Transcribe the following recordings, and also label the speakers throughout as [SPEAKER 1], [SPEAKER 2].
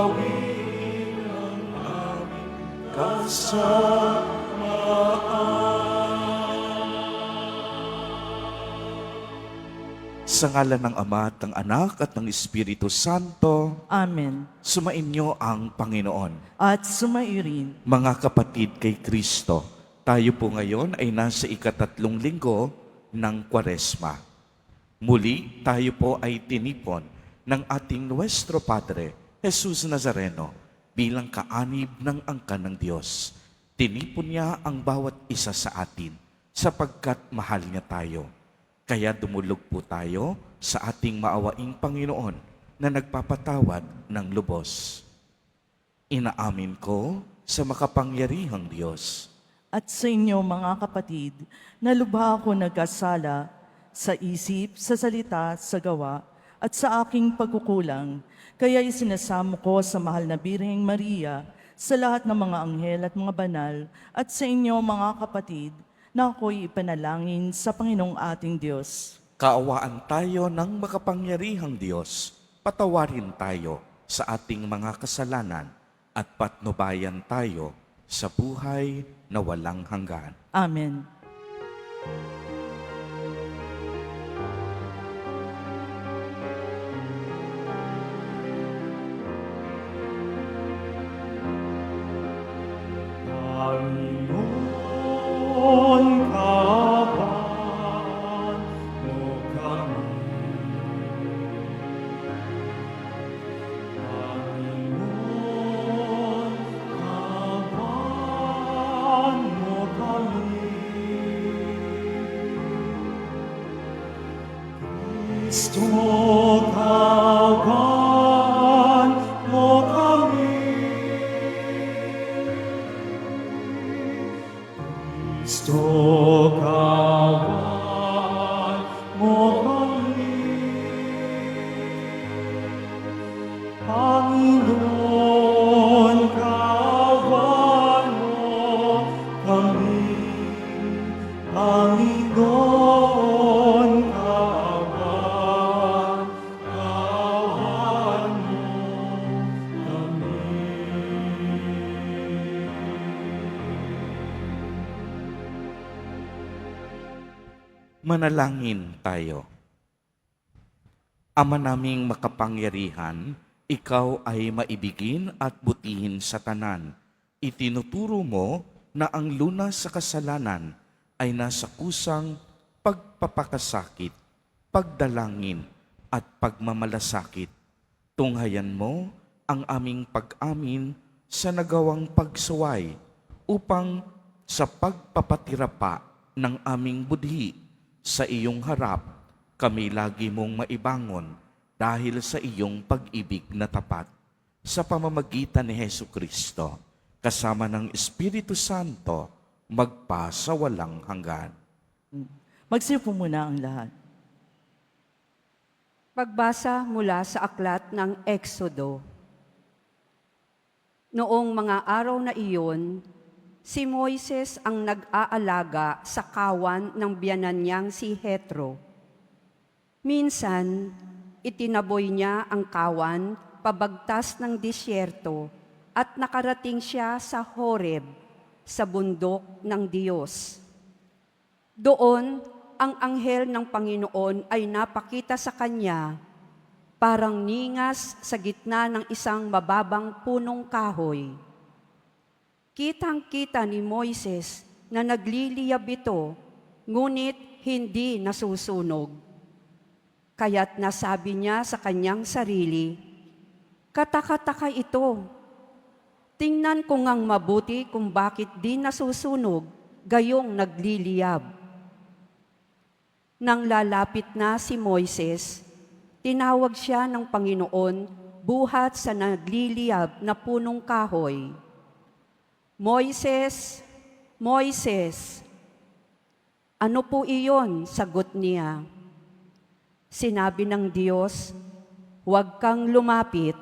[SPEAKER 1] gawin ang aming Sa ngalan ng Ama at ng Anak at ng Espiritu Santo,
[SPEAKER 2] Amen.
[SPEAKER 1] sumainyo ang Panginoon.
[SPEAKER 2] At sumairin.
[SPEAKER 1] Mga kapatid kay Kristo, tayo po ngayon ay nasa ikatatlong linggo ng Kwaresma. Muli tayo po ay tinipon ng ating Nuestro Padre, Jesus Nazareno, bilang kaanib ng angkan ng Diyos. Tinipon niya ang bawat isa sa atin sapagkat mahal niya tayo. Kaya dumulog po tayo sa ating maawaing Panginoon na nagpapatawad ng lubos. Inaamin ko sa makapangyarihang Diyos
[SPEAKER 2] At sa inyo mga kapatid, na lubha ako nagkasala sa isip, sa salita, sa gawa, at sa aking pagkukulang. Kaya isinasamo ko sa mahal na Birheng Maria, sa lahat ng mga anghel at mga banal, at sa inyo mga kapatid, na ako'y ipanalangin sa Panginoong ating Diyos.
[SPEAKER 1] Kaawaan tayo ng makapangyarihang Diyos, patawarin tayo sa ating mga kasalanan at patnubayan tayo sa buhay na walang hanggan.
[SPEAKER 2] Amen.
[SPEAKER 3] Panginoon, kawan mo kami. Panginoon, kawan mo kami. Kristo, kawan mo kami. Kristo, kawan mo kami. Panginoon, kawan mo kami. Panginoon, kawan mo kami.
[SPEAKER 1] Manalangin tayo. Ama naming makapangyarihan, ikaw ay maibigin at butihin sa tanan. Itinuturo mo na ang lunas sa kasalanan ay nasa kusang pagpapakasakit, pagdalangin at pagmamalasakit. Tunghayan mo ang aming pag-amin sa nagawang pagsuway upang sa pagpapatira pa ng aming budhi sa iyong harap, kami lagi mong maibangon dahil sa iyong pag-ibig na tapat. Sa pamamagitan ni Hesu Kristo, kasama ng Espiritu Santo, magpa sa walang hanggan.
[SPEAKER 2] Magsipo muna ang lahat.
[SPEAKER 4] Pagbasa mula sa aklat ng Exodo. Noong mga araw na iyon, si Moises ang nag-aalaga sa kawan ng biyanan niyang si Jethro. Minsan, itinaboy niya ang kawan pabagtas ng disyerto at nakarating siya sa Horeb, sa bundok ng Diyos. Doon, ang anghel ng Panginoon ay napakita sa kanya, parang ningas sa gitna ng isang mababang punong kahoy. Kitang-kita ni Moises na nagliliyab ito, ngunit hindi nasusunog. Kaya't nasabi niya sa kanyang sarili, "Kataka-taka ito. Tingnan ko ngang mabuti kung bakit di nasusunog, gayong nagliliyab." Nang lalapit na si Moises, tinawag siya ng Panginoon buhat sa nagliliyab na punong kahoy. "Moises, Moises!" "Ano po iyon?" sagot niya. Sinabi ng Diyos, "Huwag kang lumapit.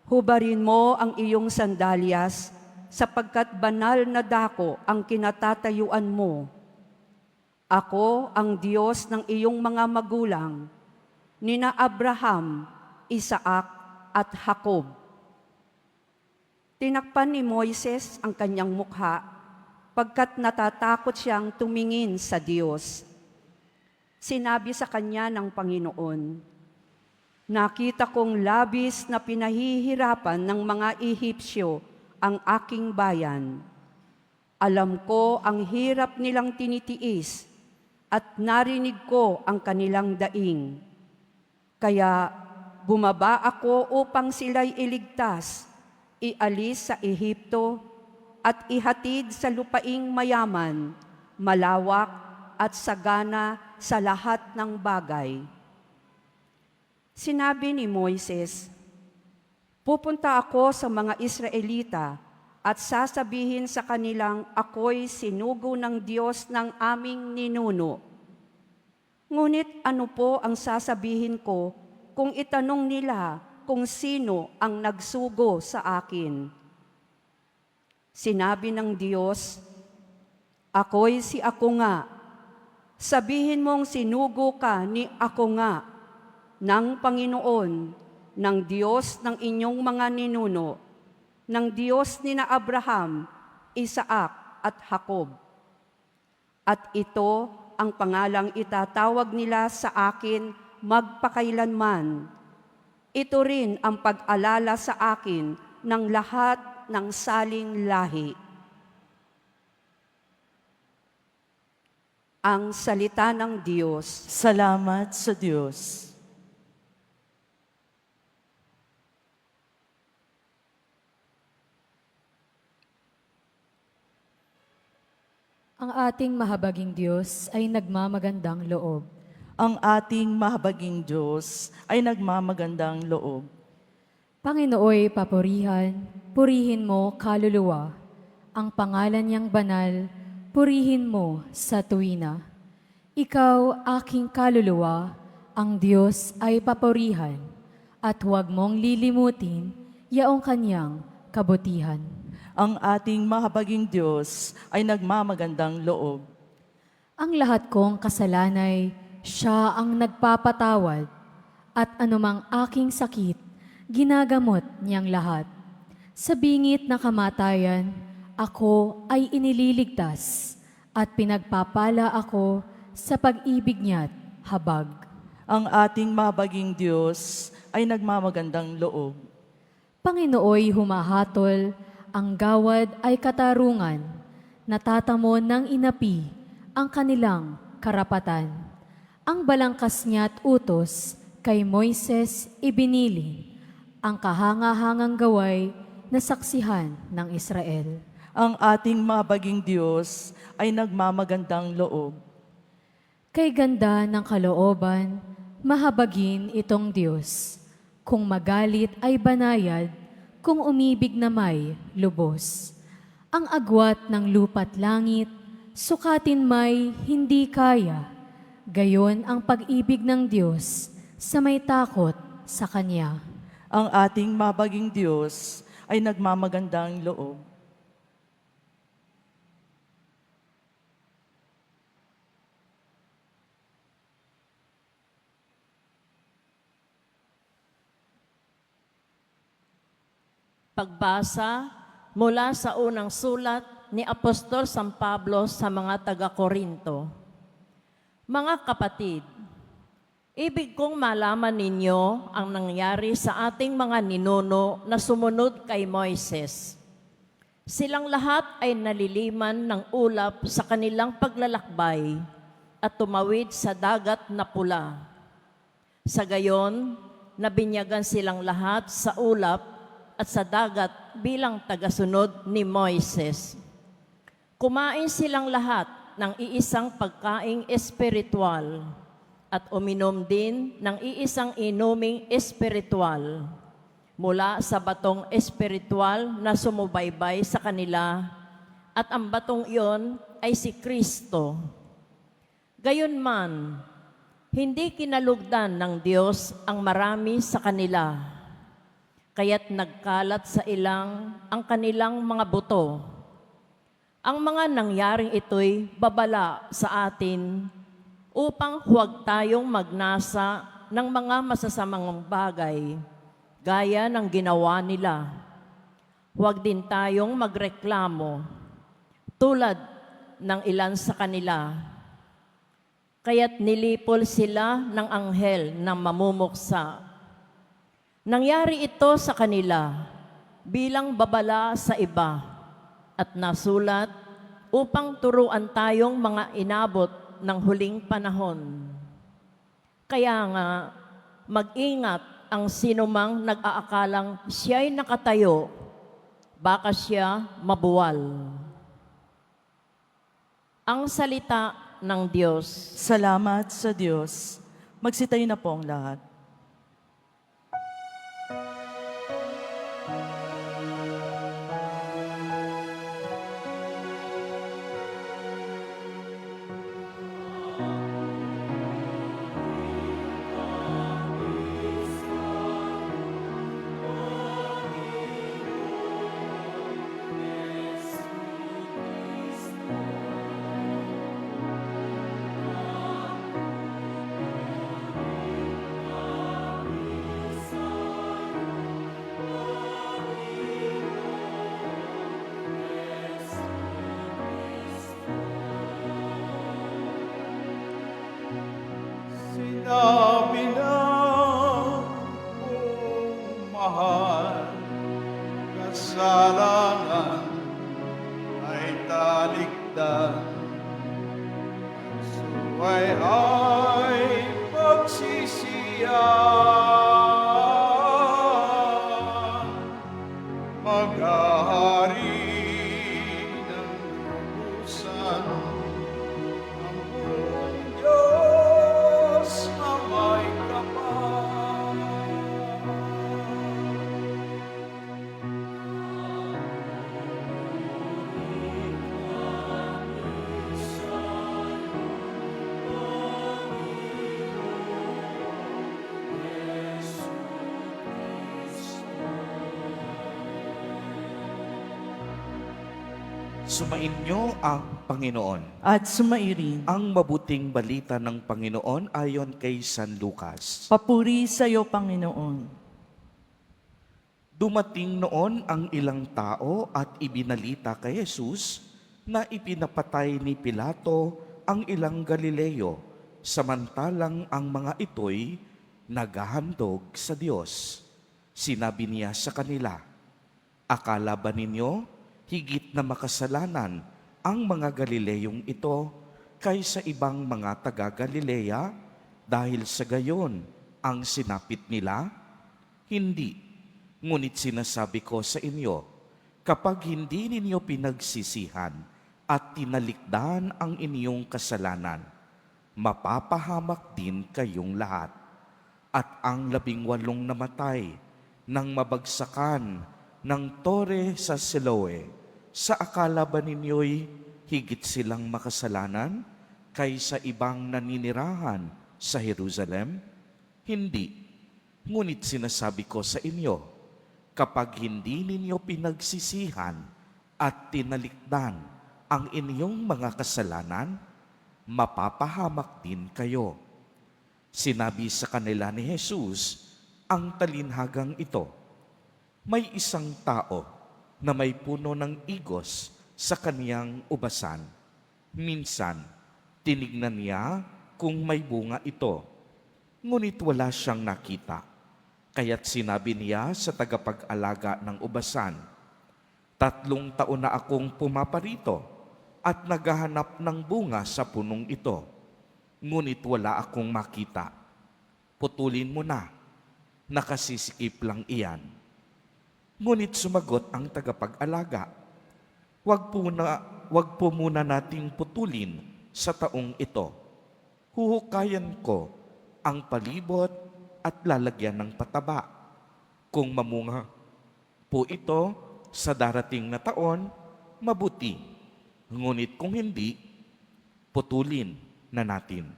[SPEAKER 4] Hubarin mo ang iyong sandalyas sapagkat banal na dako ang kinatatayuan mo. Ako ang Diyos ng iyong mga magulang, nina Abraham, Isaac at Jacob." Tinakpan ni Moises ang kanyang mukha pagkat natatakot siyang tumingin sa Diyos. Sinabi sa kanya ng Panginoon, "Nakita kong labis na pinahihirapan ng mga Ehipsyo ang aking bayan. Alam ko ang hirap nilang tinitiis at narinig ko ang kanilang daing. Kaya bumaba ako upang sila'y iligtas, ialis sa Ehipto at ihatid sa lupaing mayaman, malawak at sagana sa lahat ng bagay." Sinabi ni Moises, "Pupunta ako sa mga Israelita at sasabihin sa kanilang ako'y sinugo ng Diyos ng aming ninuno. Ngunit ano po ang sasabihin ko kung itanong nila kung sino ang nagsugo sa akin?" Sinabi ng Diyos, "Ako'y si Ako nga. Sabihin mong sinugo ka ni Ako nga, ng Panginoon, ng Diyos ng inyong mga ninuno, ng Diyos ni na Abraham, Isaac at Jacob. At ito ang pangalang itatawag nila sa akin magpakailanman. Ito rin ang pag-alala sa akin ng lahat ng saling lahi." Ang salita ng Diyos.
[SPEAKER 2] Salamat sa Diyos.
[SPEAKER 5] Ang ating mahabaging Diyos ay nagmamagandang loob.
[SPEAKER 2] Ang ating mahabaging Diyos ay nagmamagandang loob.
[SPEAKER 5] Panginooy papurihan, purihin mo kaluluwa. Ang pangalan niyang banal, purihin mo sa tuwina. Ikaw, aking kaluluwa, ang Diyos ay papurihan, at huwag mong lilimutin yaong kanyang kabutihan.
[SPEAKER 2] Ang ating mahabaging Diyos ay nagmamagandang loob.
[SPEAKER 5] Ang lahat kong kasalanay, siya ang nagpapatawad, at anumang aking sakit, ginagamot niyang lahat. Sa bingit na kamatayan, ako ay inililigtas, at pinagpapala ako sa pag-ibig niya't habag.
[SPEAKER 2] Ang ating mahabaging Diyos ay nagmamagandang loob.
[SPEAKER 5] Panginooy humahatol, ang gawad ay katarungan, natatamo ng inapi ang kanilang karapatan. Ang balangkas niya't utos kay Moises ibinili, ang kahangahangang gaway na saksihan ng Israel.
[SPEAKER 2] Ang ating mahabaging Diyos ay nagmamagandang loob.
[SPEAKER 5] Kay ganda ng kalooban, mahabagin itong Diyos. Kung magalit ay banayad, kung umibig na may lubos. Ang agwat ng lupa't langit, sukatin may hindi kaya. Gayon ang pag-ibig ng Diyos sa may takot sa Kanya.
[SPEAKER 2] Ang ating mahabaging Diyos ay nagmamagandang loob.
[SPEAKER 6] Pagbasa mula sa unang sulat ni Apostol San Pablo sa mga taga-Korinto. Mga kapatid, ibig kong malaman ninyo ang nangyari sa ating mga ninuno na sumunod kay Moises. Silang lahat ay naliliman ng ulap sa kanilang paglalakbay at tumawid sa dagat na pula. Sa gayon, nabinyagan silang lahat sa ulap at sa dagat bilang tagasunod ni Moises. Kumain silang lahat ng iisang pagkaing espiritual at uminom din ng iisang inuming espiritual mula sa batong espiritual na sumubaybay sa kanila, at ang batong iyon ay si Kristo. Gayunman, hindi kinalugdan ng Diyos ang marami sa kanila, kaya't nagkalat sa ilang ang kanilang mga buto. Ang mga nangyaring ito'y babala sa atin upang huwag tayong magnasa ng mga masasamang bagay, gaya ng ginawa nila. Huwag din tayong magreklamo tulad ng ilan sa kanila. Kaya't nilipol sila ng anghel na mamumuksa. Nangyari ito sa kanila bilang babala sa iba at nasulat upang turuan tayong mga inabot ng huling panahon. Kaya nga, mag-ingat ang sinumang nag-aakalang siya'y nakatayo, baka siya mabuwal. Ang salita ng Diyos.
[SPEAKER 2] Salamat sa Diyos. Magsitayo na po ang lahat.
[SPEAKER 3] Sinabi ng kong mahal, kasalanan ay talikdan. Suway ay pagsisiyan, maghahari ng lubusan. Ang buong Diyos na may kapal.
[SPEAKER 1] Sumainyo ang Panginoon.
[SPEAKER 2] At sumairin.
[SPEAKER 1] Ang mabuting balita ng Panginoon ayon kay San Lucas.
[SPEAKER 2] Papuri sa iyo, Panginoon.
[SPEAKER 1] Dumating noon ang ilang tao at ibinalita kay Jesus na ipinapatay ni Pilato ang ilang Galileo, samantalang ang mga ito'y naghahandog sa Diyos. Sinabi niya sa kanila, akala ba ninyo higit na makasalanan ang mga Galileyong ito kaysa ibang mga taga-Galilea dahil sa gayon ang sinapit nila? Hindi. Ngunit sinasabi ko sa inyo, kapag hindi ninyo pinagsisihan at tinalikdan ang inyong kasalanan, mapapahamak din kayong lahat. At ang 18 namatay nang mabagsakan ng tore sa Siloe, sa akala ba ninyo'y higit silang makasalanan kaysa ibang naninirahan sa Jerusalem? Hindi. Ngunit sinasabi ko sa inyo, kapag hindi ninyo pinagsisihan at tinalikdan ang inyong mga kasalanan, mapapahamak din kayo. Sinabi sa kanila ni Jesus ang talinhagang ito, may isang tao na may puno ng igos sa kaniyang ubasan. Minsan, tinignan niya kung may bunga ito, ngunit wala siyang nakita. Kaya't sinabi niya sa tagapag-alaga ng ubasan, 3 taon na akong pumaparito at naghahanap ng bunga sa punong ito, ngunit wala akong makita. Putulin mo na, nakasisikip lang iyan. Ngunit sumagot ang tagapag-alaga, wag po muna nating putulin sa taong ito. Huhukayan ko ang palibot at lalagyan ng pataba. Kung mamunga po ito sa darating na taon, mabuti. Ngunit kung hindi, putulin na natin.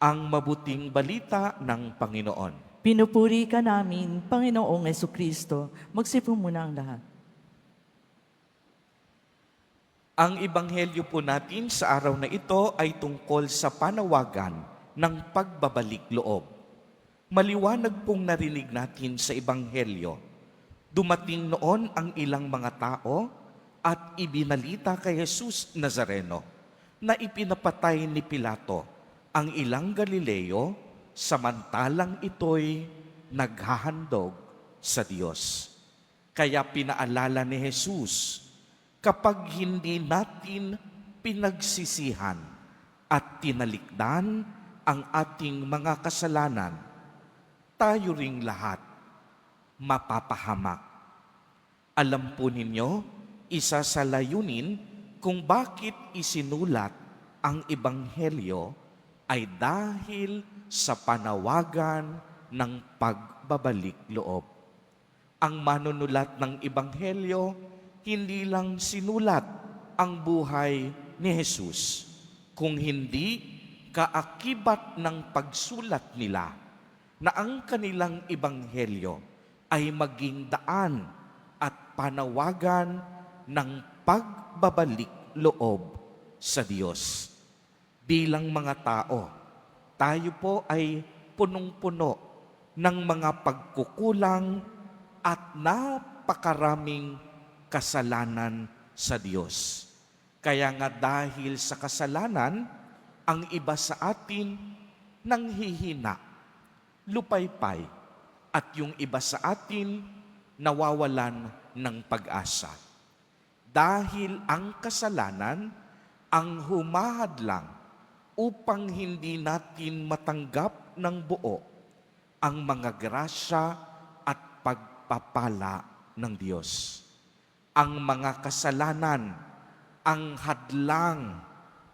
[SPEAKER 1] Ang mabuting balita ng Panginoon.
[SPEAKER 2] Pinupuri ka namin, Panginoong Jesucristo. Magsipo muna ang lahat.
[SPEAKER 1] Ang ebanghelyo po natin sa araw na ito ay tungkol sa panawagan ng pagbabalik loob. Maliwanag pong narinig natin sa ebanghelyo, Dumating noon ang ilang mga tao at ibinalita kay Jesus Nazareno na ipinapatay ni Pilato ang ilang Galileo samantalang ito'y naghahandog sa Diyos. Kaya pinaalala ni Jesus, kapag hindi natin pinagsisihan at tinalikdan ang ating mga kasalanan, tayo ring lahat mapapahamak. Alam po ninyo, isa sa layunin kung bakit isinulat ang Ebanghelyo ay dahil sa panawagan ng pagbabalik loob. Ang manunulat ng Ebanghelyo, hindi lang sinulat ang buhay ni Jesus, kung hindi kaakibat ng pagsulat nila na ang kanilang Ebanghelyo ay maging daan at panawagan ng pagbabalik loob sa Diyos. Bilang mga tao, tayo po ay punong-puno ng mga pagkukulang at napakaraming kasalanan sa Diyos. Kaya nga dahil sa kasalanan, ang iba sa atin nanghihina, lupaypay, at yung iba sa atin nawawalan ng pag-asa. Dahil ang kasalanan ang humahadlang upang hindi natin matanggap ng buo ang mga grasya at pagpapala ng Diyos. Ang mga kasalanan ang hadlang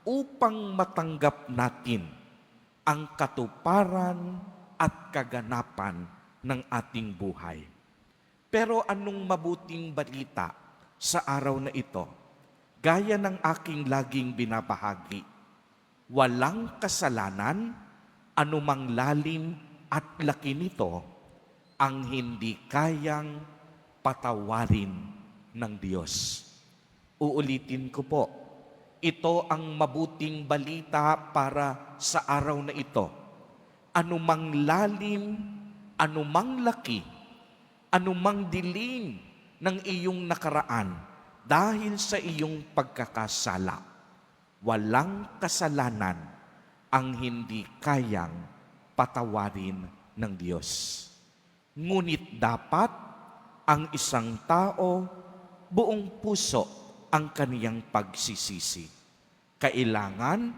[SPEAKER 1] upang matanggap natin ang katuparan at kaganapan ng ating buhay. Pero anong mabuting balita sa araw na ito? Gaya ng aking laging binabahagi, walang kasalanan, anumang lalim at laki nito, ang hindi kayang patawarin ng Diyos. Uulitin ko po, ito ang mabuting balita para sa araw na ito. Anumang lalim, anumang laki, anumang dilim ng iyong nakaraan dahil sa iyong pagkakasala, walang kasalanan ang hindi kayang patawarin ng Diyos. Ngunit dapat ang isang tao buong puso ang kaniyang pagsisisi. Kailangan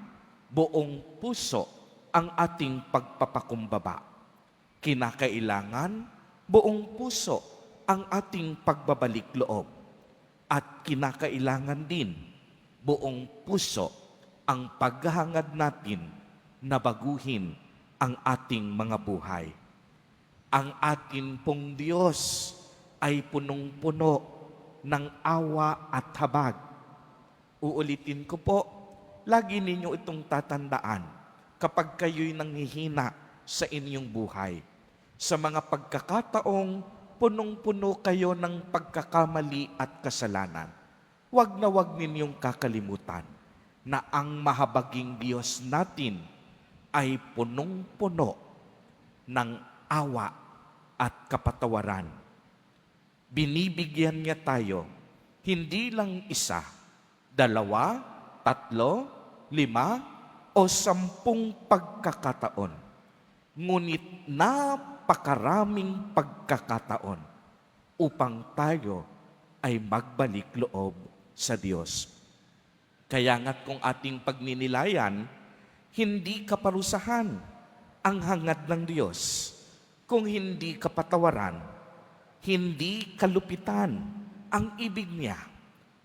[SPEAKER 1] buong puso ang ating pagpapakumbaba. Kinakailangan buong puso ang ating pagbabalik loob. At kinakailangan din buong puso ang paghahangad natin na baguhin ang ating mga buhay. Ang atin pong Diyos ay punong-puno ng awa at habag. Uulitin ko po, lagi ninyo itong tatandaan kapag kayo'y nanghihina sa inyong buhay. Sa mga pagkakataong punong-puno kayo ng pagkakamali at kasalanan, wag na wag ninyong kakalimutan na ang mahabaging Diyos natin ay punong-puno ng awa at kapatawaran. Binibigyan niya tayo hindi lang isa, 2, 3, 5 o 10 pagkakataon. Ngunit napakaraming pagkakataon upang tayo ay magbalik loob sa Diyos. Kaya nga't kung ating pagninilayan, hindi kaparusahan ang hangad ng Diyos, kung hindi kapatawaran, hindi kalupitan ang ibig niya,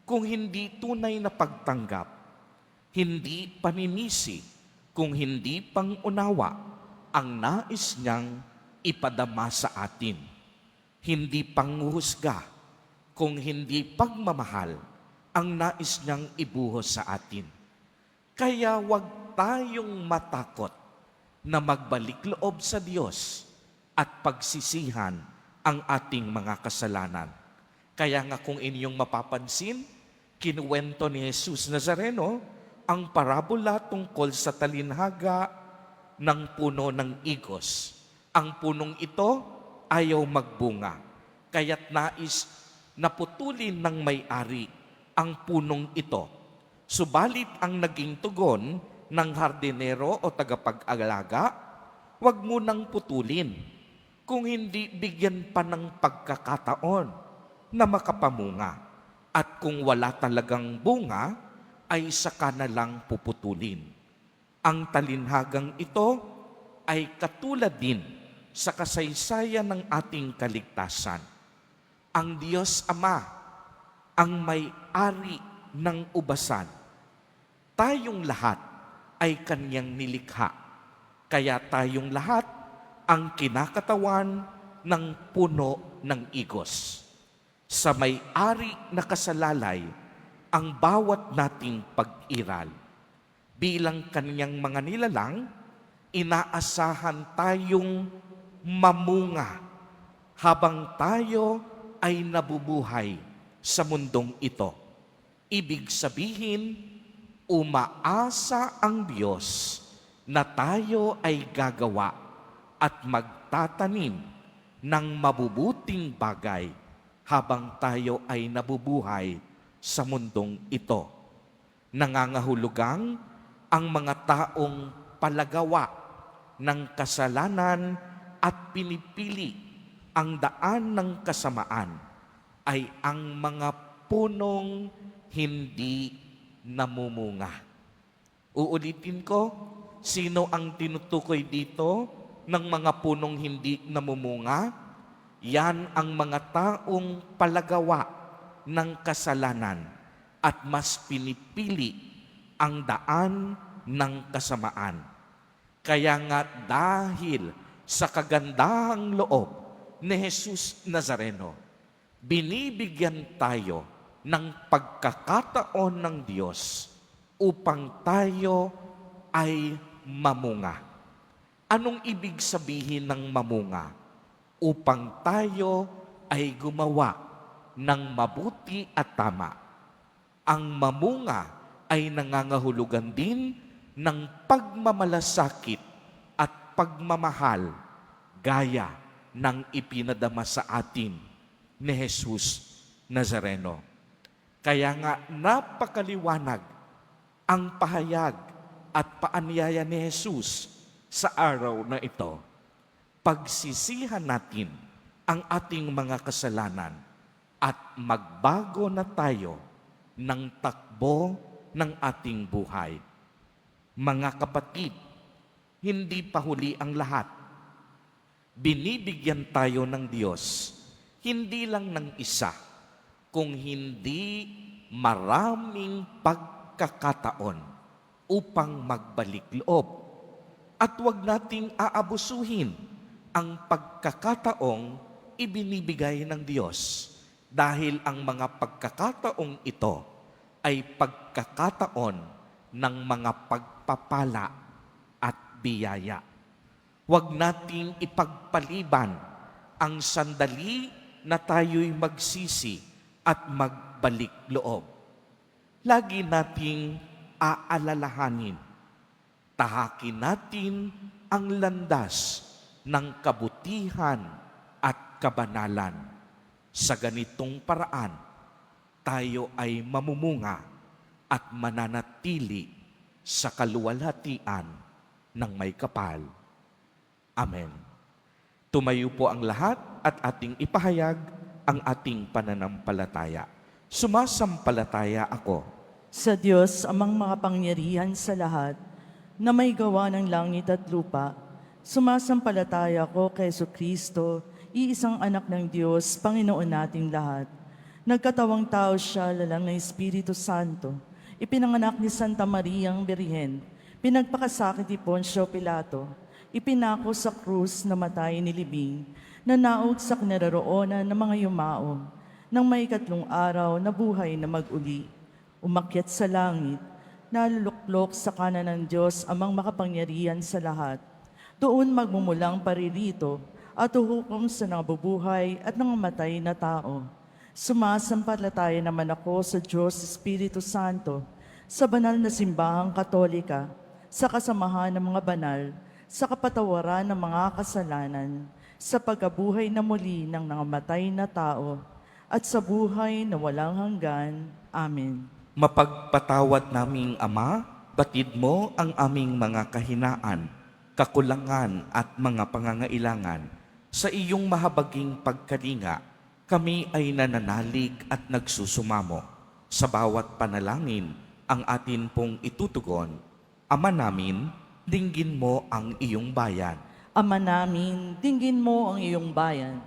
[SPEAKER 1] kung hindi tunay na pagtanggap, hindi paninisi, kung hindi pangunawa ang nais niyang ipadama sa atin, hindi panghuhusga, kung hindi pagmamahal ang nais niyang ibuhos sa atin. Kaya huwag tayong matakot na magbalik loob sa Diyos at pagsisihan ang ating mga kasalanan. Kaya nga kung inyong mapapansin, kinuwento ni Jesus Nazareno ang parabola tungkol sa talinhaga ng puno ng igos. Ang punong ito ayaw magbunga. kaya't nais na putulin ng may-ari ang punong ito. Subalit ang naging tugon ng hardinero o tagapag-alaga, huwag mo nang putulin, kung hindi bigyan pa ng pagkakataon na makapamunga. At kung wala talagang bunga, ay saka na lang puputulin. Ang talinhagang ito ay katulad din sa kasaysayan ng ating kaligtasan. Ang Diyos Ama ang may-ari ng ubasan. Tayong lahat ay Kanyang nilikha. Kaya tayong lahat ang kinakatawan ng puno ng igos. Sa may-ari na kasalalay ang bawat nating pag-iral. Bilang Kanyang mga nilalang, inaasahan tayong mamunga habang tayo ay nabubuhay sa mundong ito. Ibig sabihin, umaasa ang Diyos na tayo ay gagawa at magtatanim ng mabubuting bagay habang tayo ay nabubuhay sa mundong ito. Nangangahulugang ang mga taong palagawa ng kasalanan at pinipili ang daan ng kasamaan ay ang mga punong hindi namumunga. Uulitin ko, sino ang tinutukoy dito ng mga punong hindi namumunga? Yan ang mga taong palagawa ng kasalanan at mas pinipili ang daan ng kasamaan. Kaya nga dahil sa kagandahang loob ni Jesus Nazareno, binibigyan tayo ng pagkakataon ng Diyos upang tayo ay mamunga. Anong ibig sabihin ng mamunga? Upang tayo ay gumawa ng mabuti at tama. Ang mamunga ay nangangahulugan din ng pagmamalasakit at pagmamahal gaya ng ipinadama sa atin ni Jesus Nazareno. Kaya nga napakaliwanag ang pahayag at paanyaya ni Jesus sa araw na ito. Pagsisihan natin ang ating mga kasalanan at magbago na tayo ng takbo ng ating buhay. Mga kapatid, hindi pa huli ang lahat. Binibigyan tayo ng Diyos, hindi lang ng isa, kung hindi maraming pagkakataon upang magbalik loob. At huwag nating aabusuhin ang pagkakataong ibinibigay ng Diyos dahil ang mga pagkakataong ito ay pagkakataon ng mga pagpapala at biyaya. Huwag nating ipagpaliban ang sandali na tayo'y magsisi at magbalik loob. Lagi nating aalalahanin, tahakin natin ang landas ng kabutihan at kabanalan. Sa ganitong paraan, tayo ay mamumunga at mananatili sa kaluwalhatian ng may kapal. Amen. Tumayo po ang lahat at ating ipahayag ang ating pananampalataya. Sumasampalataya ako
[SPEAKER 2] Sa Diyos, amang makapangyarihan sa lahat, na may gawa ng langit at lupa, sumasampalataya ko kay Jesucristo, iisang anak ng Diyos, Panginoon nating lahat. Nagkatawang tao siya, lalang ng Espiritu Santo, ipinanganak ni Santa Mariang Birhen, pinagpakasakit ni Poncio Pilato, ipinako sa krus na matay ni libing, nanaog sa kinaroroonan ng mga yumao, nang may 3 araw na buhay na mag-uli, umakyat sa langit, naluluklok sa kanan ng Diyos amang makapangyarihan sa lahat. Doon magmumulang paririto at uhukom sa nabubuhay at nangamatay na tao. Sumasampalataya naman ako sa Diyos Espiritu Santo, sa banal na simbahang katolika, sa kasamahan ng mga banal, sa kapatawaran ng mga kasalanan, sa pagkabuhay na muli ng nangamatay na tao, at sa buhay na walang hanggan. Amen.
[SPEAKER 1] Mapagpatawad naming Ama, batid mo ang aming mga kahinaan, kakulangan at mga pangangailangan. Sa iyong mahabaging pagkalinga, kami ay nananalig at nagsusumamo. Sa bawat panalangin, ang atin pong itutugon. Ama namin, dinggin mo ang iyong bayan.
[SPEAKER 2] Ama namin, dinggin mo ang iyong bayan.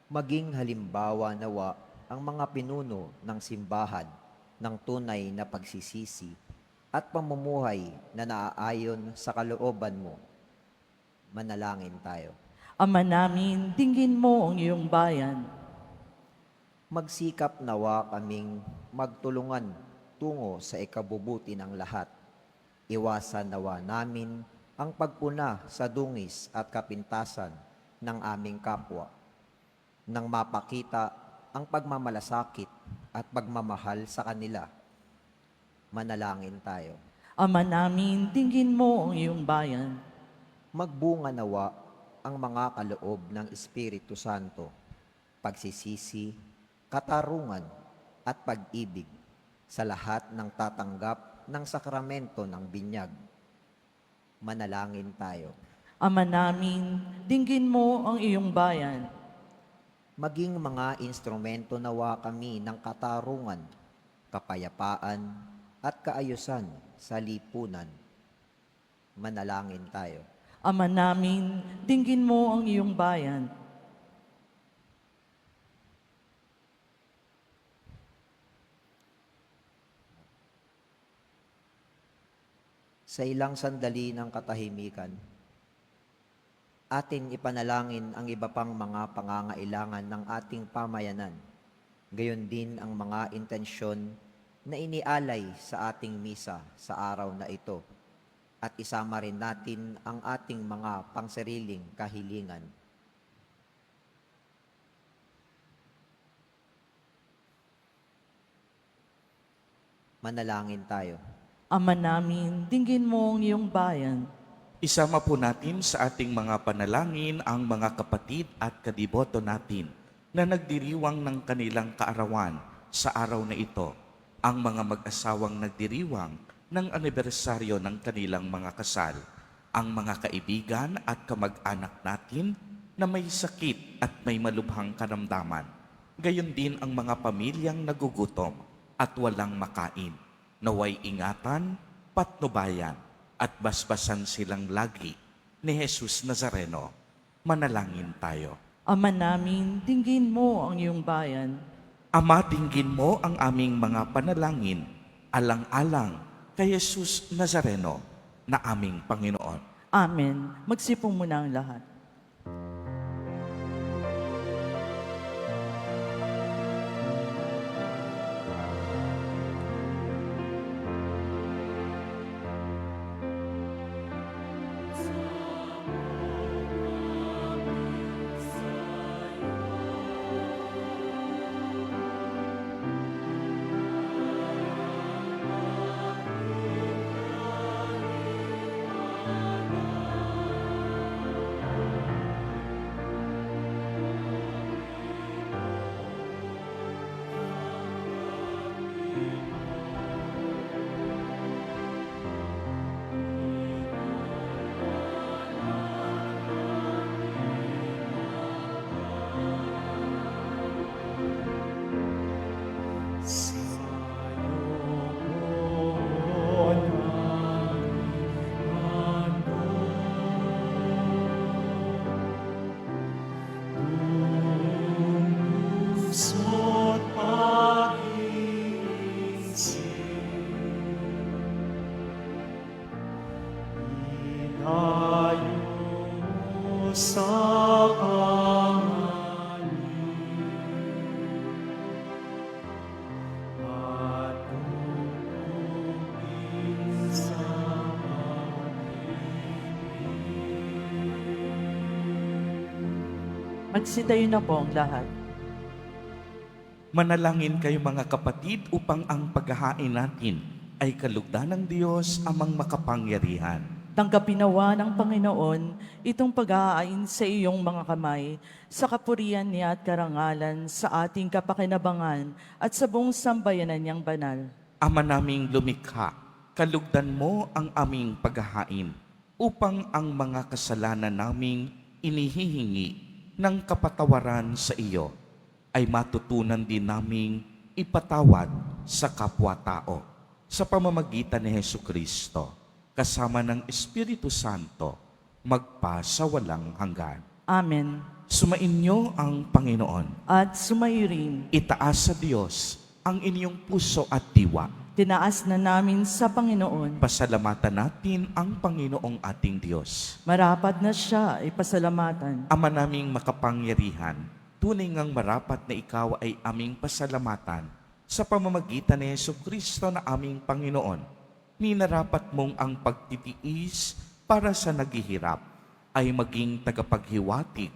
[SPEAKER 7] Maging halimbawa nawa ang mga pinuno ng simbahan ng tunay na pagsisisi at pamumuhay na naaayon sa kalooban mo. Manalangin tayo.
[SPEAKER 2] Ama namin, dinggin mo ang iyong bayan.
[SPEAKER 7] Magsikap nawa kaming magtulungan tungo sa ikabubuti ng lahat. Iwasan nawa namin ang pagpuna sa dungis at kapintasan ng aming kapwa, nang mapakita ang pagmamalasakit at pagmamahal sa kanila. Manalangin tayo.
[SPEAKER 2] Ama namin, dinggin mo ang iyong bayan.
[SPEAKER 7] Magbunga nawa ang mga kaloob ng Espiritu Santo, pagsisisi, katarungan at pag-ibig sa lahat ng tatanggap ng sakramento ng binyag. Manalangin tayo.
[SPEAKER 2] Ama namin, dinggin mo ang iyong bayan.
[SPEAKER 7] Maging mga instrumento nawa kami ng katarungan, kapayapaan at kaayusan sa lipunan. Manalangin tayo.
[SPEAKER 2] Ama namin, dinggin mo ang iyong bayan.
[SPEAKER 7] Sa ilang sandali ng katahimikan, atin ipanalangin ang iba pang mga pangangailangan ng ating pamayanan. Gayon din ang mga intensyon na inialay sa ating misa sa araw na ito. At isama rin natin ang ating mga pangsariling kahilingan. Manalangin tayo.
[SPEAKER 2] Ama namin, dinggin mo ang iyong bayan.
[SPEAKER 1] Isama po natin sa ating mga panalangin ang mga kapatid at kadiboto natin na nagdiriwang ng kanilang kaarawan sa araw na ito. Ang mga mag-asawang nagdiriwang ng anibersaryo ng kanilang mga kasal. Ang mga kaibigan at kamag-anak natin na may sakit at may malubhang karamdaman. Gayon din ang mga pamilyang nagugutom at walang makain. Naway ingatan, patnubayan, at basbasan silang lagi ni Jesus Nazareno. Manalangin tayo.
[SPEAKER 2] Ama namin, dinggin mo ang iyong bayan.
[SPEAKER 1] Ama, dinggin mo ang aming mga panalangin, alang-alang kay Jesus Nazareno na aming Panginoon.
[SPEAKER 2] Amen. Magsipong muna ang lahat. Magsitayo na po ang lahat.
[SPEAKER 1] Manalangin kayo mga kapatid upang ang paghahain natin ay kalugdan ng Diyos amang makapangyarihan.
[SPEAKER 2] Tanggapin nawa ng Panginoon itong pag-aain sa iyong mga kamay, sa kapurihan niya at karangalan, sa ating kapakinabangan at sa buong sambayanan niyang banal.
[SPEAKER 1] Ama naming lumikha, kalugdan mo ang aming paghahain upang ang mga kasalanan naming inihihingi ng kapatawaran sa iyo ay matutunan din naming ipatawad sa kapwa-tao sa pamamagitan ni Hesukristo kasama ng Espiritu Santo magpa sa walang hanggan.
[SPEAKER 2] Amen.
[SPEAKER 1] Sumainyo ang Panginoon.
[SPEAKER 2] At sumayo rin,
[SPEAKER 1] Itaas sa Diyos ang inyong puso at diwa.
[SPEAKER 2] tinaas na namin sa Panginoon.
[SPEAKER 1] Pasalamatan natin ang Panginoong ating Diyos.
[SPEAKER 2] Marapat na siya ay pasalamatan.
[SPEAKER 1] Ama naming makapangyarihan, tunay ngang marapat na ikaw ay aming pasalamatan sa pamamagitan ni Jesucristo na aming Panginoon. Ninarapat mong ang pagtitiis para sa naghihirap ay maging tagapaghiwatig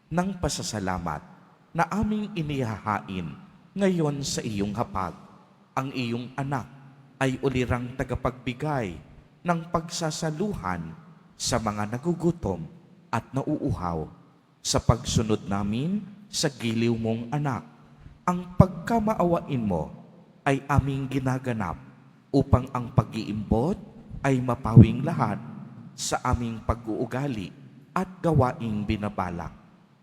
[SPEAKER 1] ng pasasalamat na aming inihahain ngayon sa iyong hapag. Ang iyong anak ay ulirang tagapagbigay ng pagsasaluhan sa mga nagugutom at nauuhaw. Sa pagsunod namin sa giliw mong anak, ang pagkamaawain mo ay aming ginaganap upang ang pag-iimbot ay mapawing lahat sa aming pag-uugali at gawaing binabalak.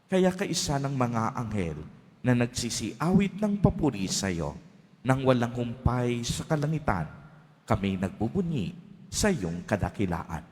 [SPEAKER 1] Kaya kaisa ng mga anghel na nagsisiawit ng papuri sa iyo, nang walang humpay sa kalangitan, kami nagbubunyi sa iyong kadakilaan.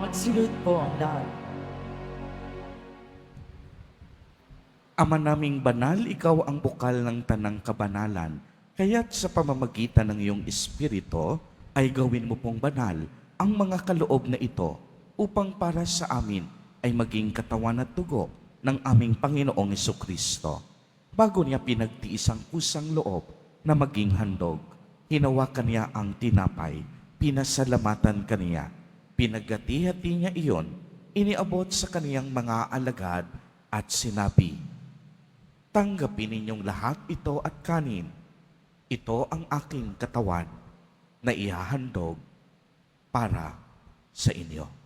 [SPEAKER 2] Magsilod po ang lahat.
[SPEAKER 1] Ama naming banal, ikaw ang bukal ng tanang kabanalan. Kaya't sa pamamagitan ng iyong Espiritu, ay gawin mo pong banal ang mga kaloob na ito upang para sa amin ay maging katawan at dugo ng aming Panginoong Jesucristo. Bago niya pinagtiis ang kusang loob na maging handog, hinawakan niya ang tinapay, pinasalamatan kaniya, pinagati-hati niya iyon, iniabot sa kaniyang mga alagad at sinabi, "Tanggapin ninyong lahat ito at kanin. Ito ang aking katawan na ihahandog para sa inyo."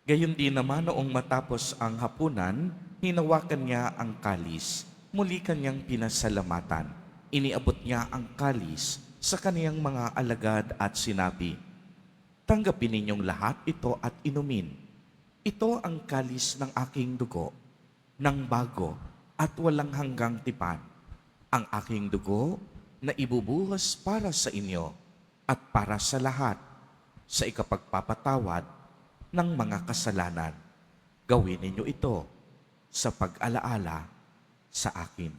[SPEAKER 1] Gayon din naman noong matapos ang hapunan, hinawakan niya ang kalis. Muli kanyang pinasalamatan. Iniabot niya ang kalis sa kaniyang mga alagad at sinabi, "Tanggapin ninyong lahat ito at inumin. Ito ang kalis ng aking dugo, ng bago at walang hanggang tipan. Ang aking dugo na ibubuhos para sa inyo at para sa lahat sa ikapagpapatawad ng mga kasalanan. Gawin ninyo ito sa pag-alaala sa akin."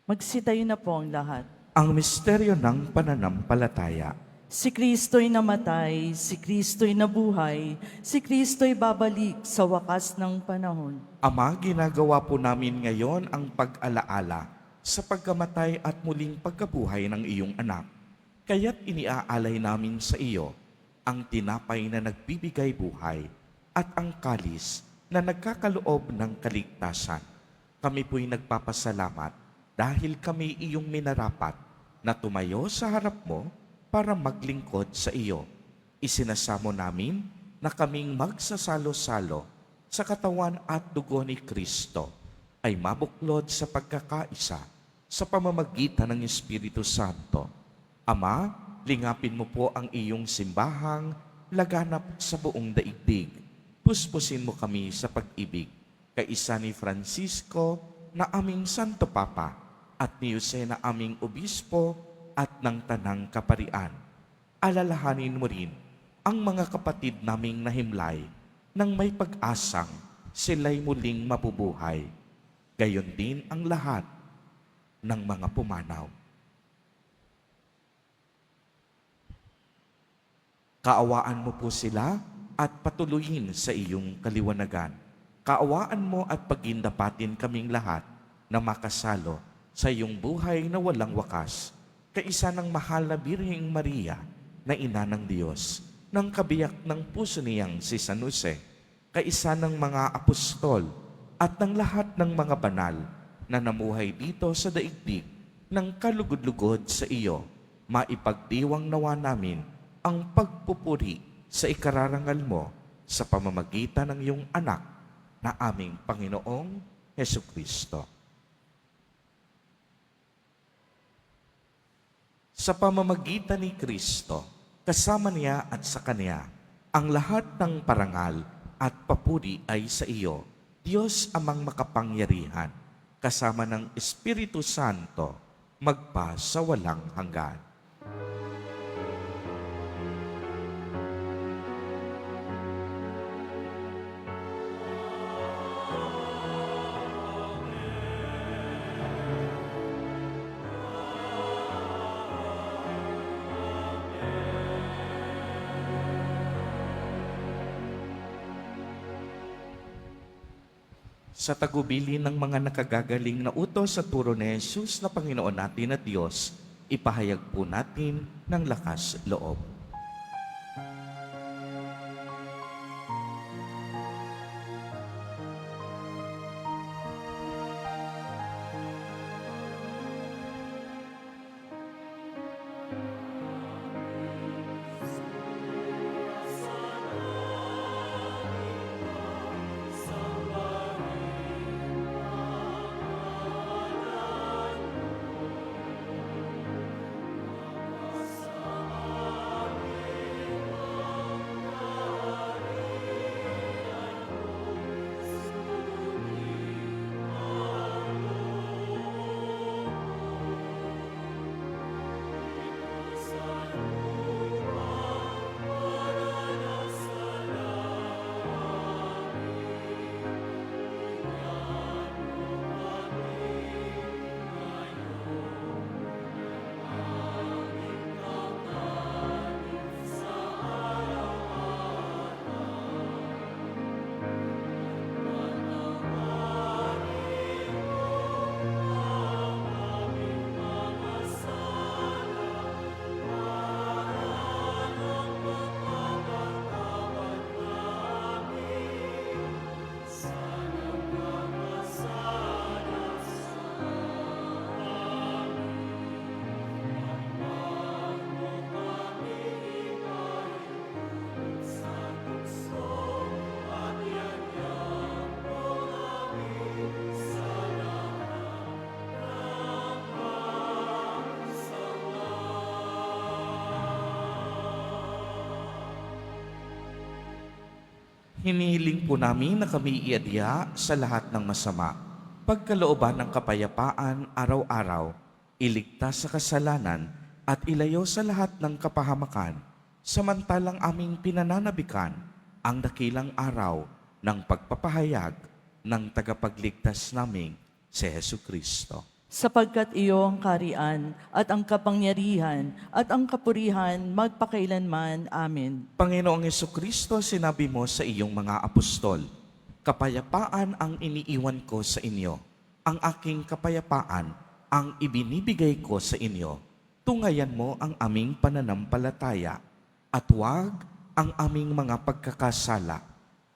[SPEAKER 2] Magsitayo na po ang lahat.
[SPEAKER 1] Ang misteryo ng pananampalataya.
[SPEAKER 2] Si Kristo'y namatay, si Kristo'y nabuhay, si Kristo'y babalik sa wakas ng panahon.
[SPEAKER 1] Ama, ginagawa po namin ngayon ang pag-alaala sa pagkamatay at muling pagkabuhay ng iyong anak. Kaya't iniaalay namin sa iyo ang tinapay na nagbibigay buhay at ang kalis na nagkakaloob ng kaligtasan. Kami po'y nagpapasalamat dahil kami iyong minarapat na tumayo sa harap mo para maglingkod sa iyo. Isinasamo namin na kaming magsasalo-salo sa katawan at dugo ni Kristo ay mabuklod sa pagkakaisa sa pamamagitan ng Espiritu Santo. Ama, lingapin mo po ang iyong simbahang laganap sa buong daigdig. Puspusin mo kami sa pag-ibig kaisa ni Francisco na aming Santo Papa at ni Jose na aming Obispo at ng Tanang Kaparian. Alalahanin mo rin ang mga kapatid naming nahimlay nang may pag-asang sila'y muling mabubuhay. Gayon din ang lahat ng mga pumanaw. Kaawaan mo po sila at patuloyin sa iyong kaliwanagan. Kaawaan mo at pagindapatin kaming lahat na makasalo sa iyong buhay na walang wakas, kaisa ng mahal na Birheng Maria na ina ng Diyos, ng kabiyak ng puso niyang si San Jose, kaisa ng mga apostol at ng lahat ng mga banal na namuhay dito sa daigdig ng kalugod-lugod sa iyo, maipagdiwang nawa namin ang pagpupuri sa ikararangal mo sa pamamagitan ng iyong anak na aming Panginoong Hesukristo. Sa pamamagitan ni Kristo, kasama niya at sa Kanya, ang lahat ng parangal at papuri ay sa iyo, Diyos amang makapangyarihan, kasama ng Espiritu Santo, magpa sa walang hanggan. Sa tagubili ng mga nakagagaling na utos sa turo ni Jesus na Panginoon natin at Diyos, ipahayag po natin ng lakas loob. Hinihiling po namin na kami iadya sa lahat ng masama, pagkalooban ng kapayapaan araw-araw, iligtas sa kasalanan at ilayo sa lahat ng kapahamakan, samantalang aming pinananabikan ang dakilang araw ng pagpapahayag ng tagapagligtas naming si Jesu Kristo.
[SPEAKER 2] sapagkat iyo ang karian at ang kapangyarihan at ang kapurihan magpakailanman. Amen.
[SPEAKER 1] Panginoong Kristo, sinabi mo sa iyong mga apostol, kapayapaan ang iniiwan ko sa inyo. Ang aking kapayapaan ang ibinibigay ko sa inyo. Tungayan mo ang aming pananampalataya at huwag ang aming mga pagkakasala.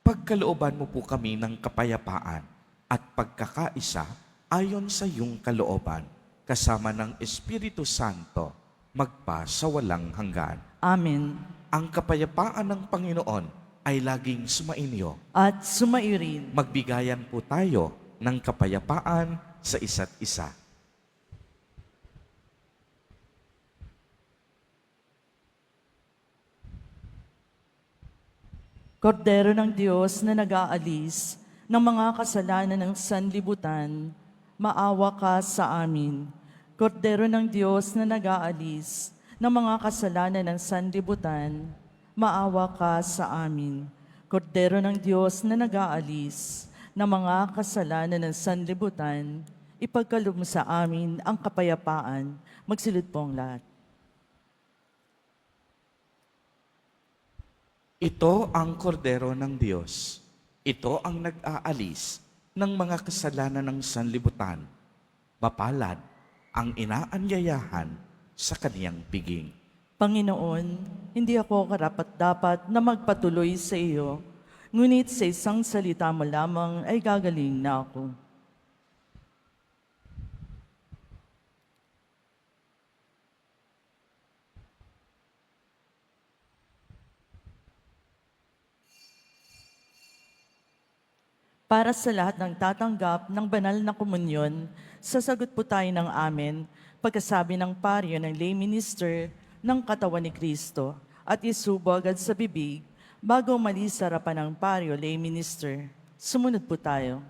[SPEAKER 1] Pagkalooban mo po kami ng kapayapaan at pagkakaisa ayon sa iyong kalooban, kasama ng Espiritu Santo, magpa sa walang hanggan.
[SPEAKER 2] Amen.
[SPEAKER 1] Ang kapayapaan ng Panginoon ay laging sumainyo.
[SPEAKER 2] At sumairin.
[SPEAKER 1] Magbigayan po tayo ng kapayapaan sa isa't isa.
[SPEAKER 2] Kordero ng Diyos na nag-aalis ng mga kasalanan ng sanlibutan, maawa ka sa amin. Kordero ng Diyos na nag-aalis ng mga kasalanan ng sanlibutan, maawa ka sa amin. Kordero ng Diyos na nag-aalis ng mga kasalanan ng sanlibutan, ipagkaloob mo sa amin ang kapayapaan. Magsilid po ang lahat.
[SPEAKER 1] Ito ang kordero ng Diyos. Ito ang nag-aalis ng mga kasalanan ng sanlibutan. Mapalad ang inaanyayahan sa kaniyang piging.
[SPEAKER 2] Panginoon, hindi ako karapat-dapat na magpatuloy sa iyo, ngunit sa isang salita mo lamang ay gagaling na ako. Para sa lahat ng tatanggap ng banal na komunyon, sasagot po tayo ng amen pagkasabi ng paryo ng lay minister ng katawan ni Kristo at isubo agad sa bibig bago umalis sa harapan ng paryo lay minister. Sumunod po tayo.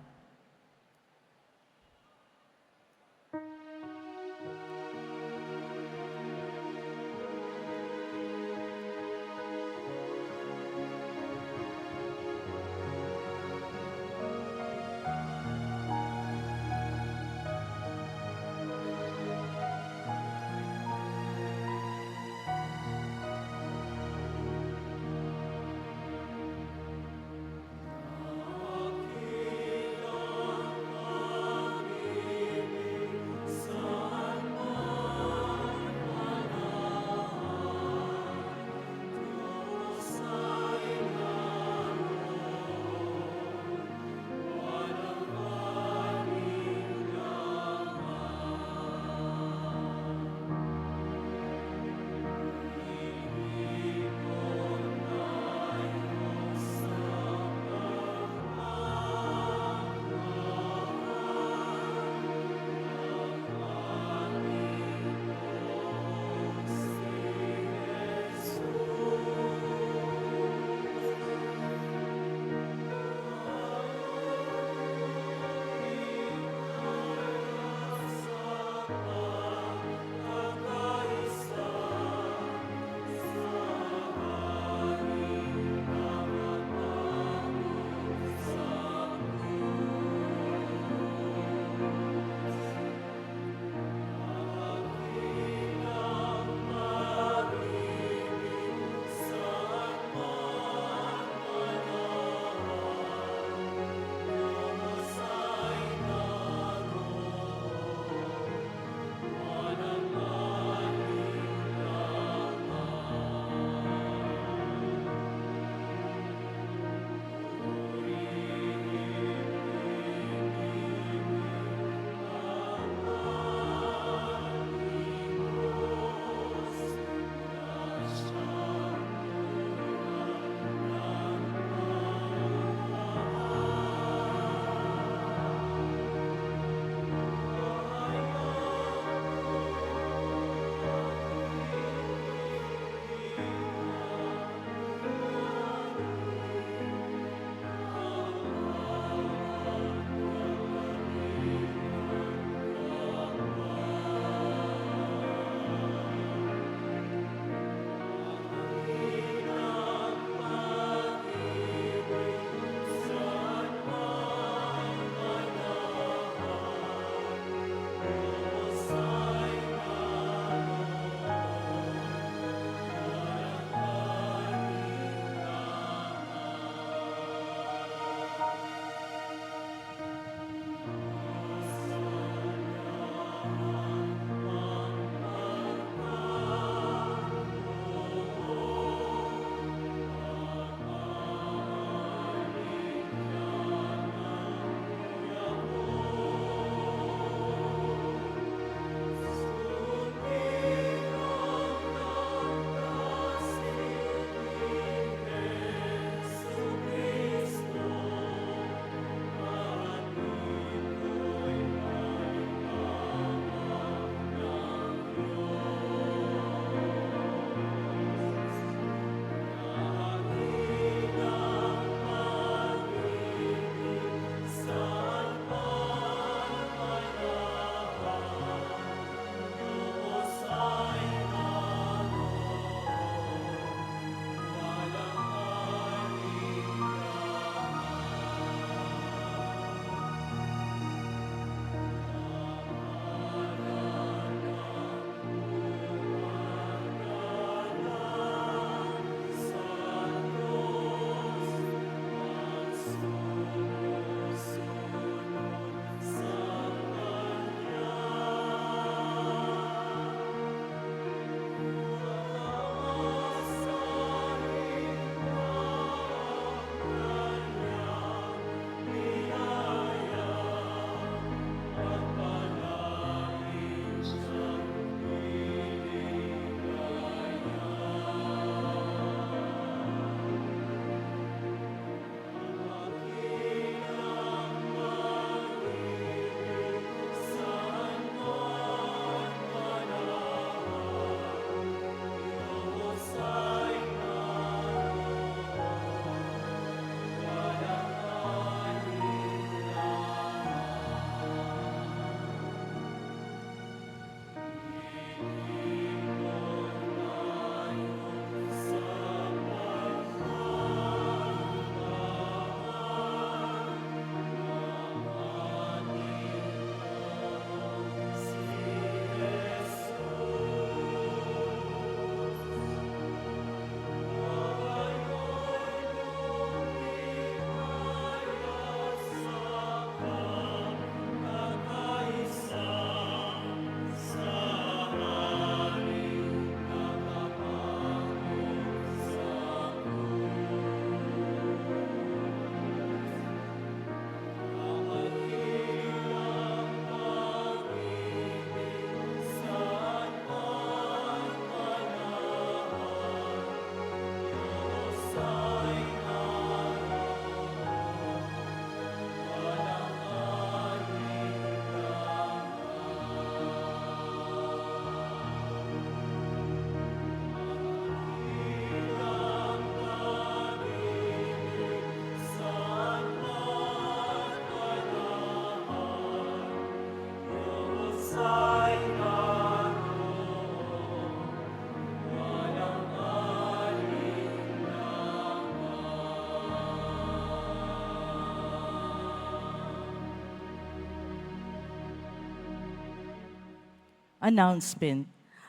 [SPEAKER 2] Announcement.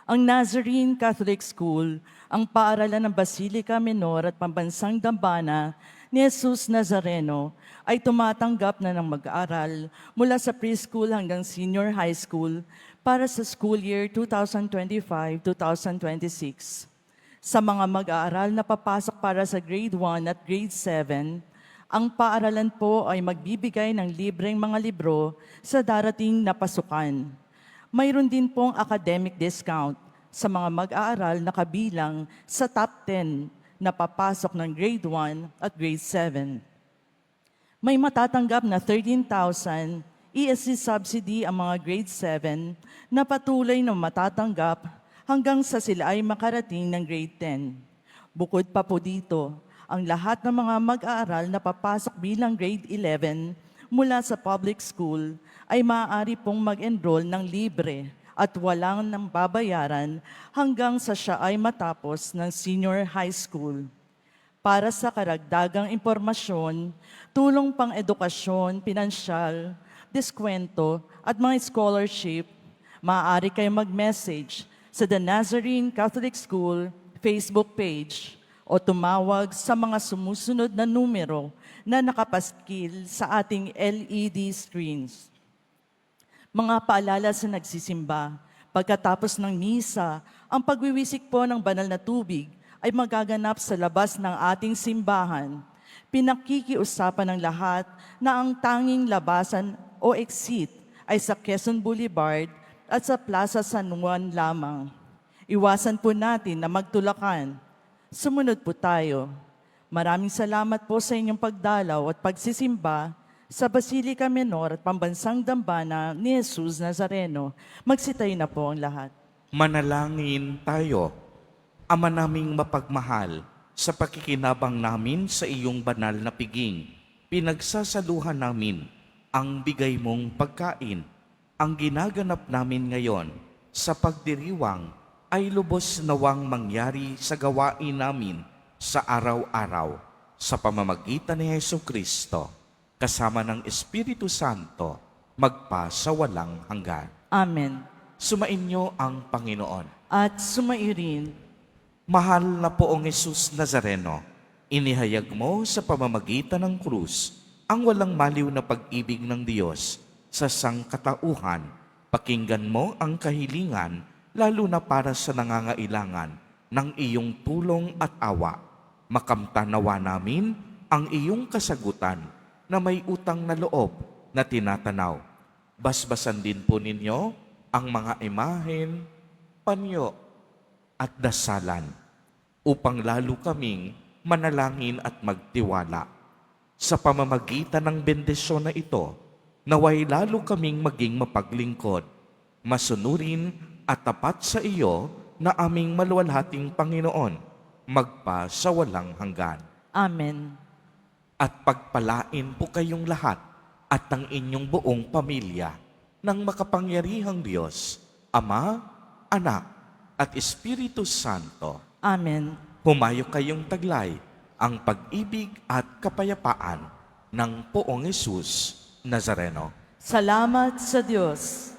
[SPEAKER 2] Ang Nazarene Catholic School, ang paaralan ng Basilica Menor at Pambansang Dambana ni Jesus Nazareno, ay tumatanggap na ng mag-aaral mula sa preschool hanggang senior high school para sa school year 2025-2026. Sa mga mag-aaral na papasok para sa grade 1 at grade 7, ang paaralan po ay magbibigay ng libreng mga libro sa darating na pasukan. Mayroon din pong academic discount sa mga mag-aaral na kabilang sa top 10 na papasok ng grade 1 at grade 7. May matatanggap na 13,000 ESC subsidy ang mga grade 7 na patuloy na matatanggap hanggang sa sila ay makarating ng grade 10. Bukod pa po dito, ang lahat ng mga mag-aaral na papasok bilang grade 11 mula sa public school ay maaari pong mag-enroll ng libre at walang nang babayaran hanggang sa siya ay matapos ng senior high school. Para sa karagdagang impormasyon, tulong pang edukasyon, pinansyal, diskwento at mga scholarship, maaari kayong mag-message sa The Nazarene Catholic School Facebook page o tumawag sa mga sumusunod na numero na nakapaskil sa ating LED screens. Mga paalala sa nagsisimba, pagkatapos ng misa, ang pagwiwisik po ng banal na tubig ay magaganap sa labas ng ating simbahan. Pinakikiusapan ng lahat na ang tanging labasan o exit ay sa Quezon Boulevard at sa Plaza San Juan lamang. Iwasan po natin na magtulakan. Sumunod po tayo. Maraming salamat po sa inyong pagdalaw at pagsisimba sa Basilica Menor at Pambansang Dambana ni Jesus Nazareno. Magsitayo na po ang lahat.
[SPEAKER 1] Manalangin tayo. Ama naming mapagmahal, sa pakikinabang namin sa iyong banal na piging, pinagsasaluhan namin ang bigay mong pagkain. Ang ginaganap namin ngayon sa pagdiriwang ay lubos nawang mangyari sa gawain namin sa araw-araw sa pamamagitan ni Jesucristo, kasama ng Espiritu Santo, magpa sa walang hanggan.
[SPEAKER 2] Amen.
[SPEAKER 1] Sumainyo ang Panginoon.
[SPEAKER 2] At sumairin.
[SPEAKER 1] Mahal na Poong Jesus Nazareno, inihayag mo sa pamamagitan ng krus ang walang maliw na pag-ibig ng Diyos sa sangkatauhan. Pakinggan mo ang kahilingan, lalo na para sa nangangailangan ng iyong tulong at awa. Makamtanawa namin ang iyong kasagutan na may utang na loob na tinatanaw. Basbasan din po ninyo ang mga imahen, panyo at dasalan upang lalo kaming manalangin at magtiwala. Sa pamamagitan ng bendisyon na ito, naway lalo kaming maging mapaglingkod, masunurin at tapat sa iyo na aming maluwalhating Panginoon, magpa sa walang hanggan.
[SPEAKER 2] Amen.
[SPEAKER 1] At pagpalain po kayong lahat at ang inyong buong pamilya ng makapangyarihang Diyos, Ama, Anak, at Espiritu Santo.
[SPEAKER 2] Amen.
[SPEAKER 1] Humayo kayong taglay ang pag-ibig at kapayapaan ng Poong Jesus Nazareno.
[SPEAKER 2] Salamat sa Diyos.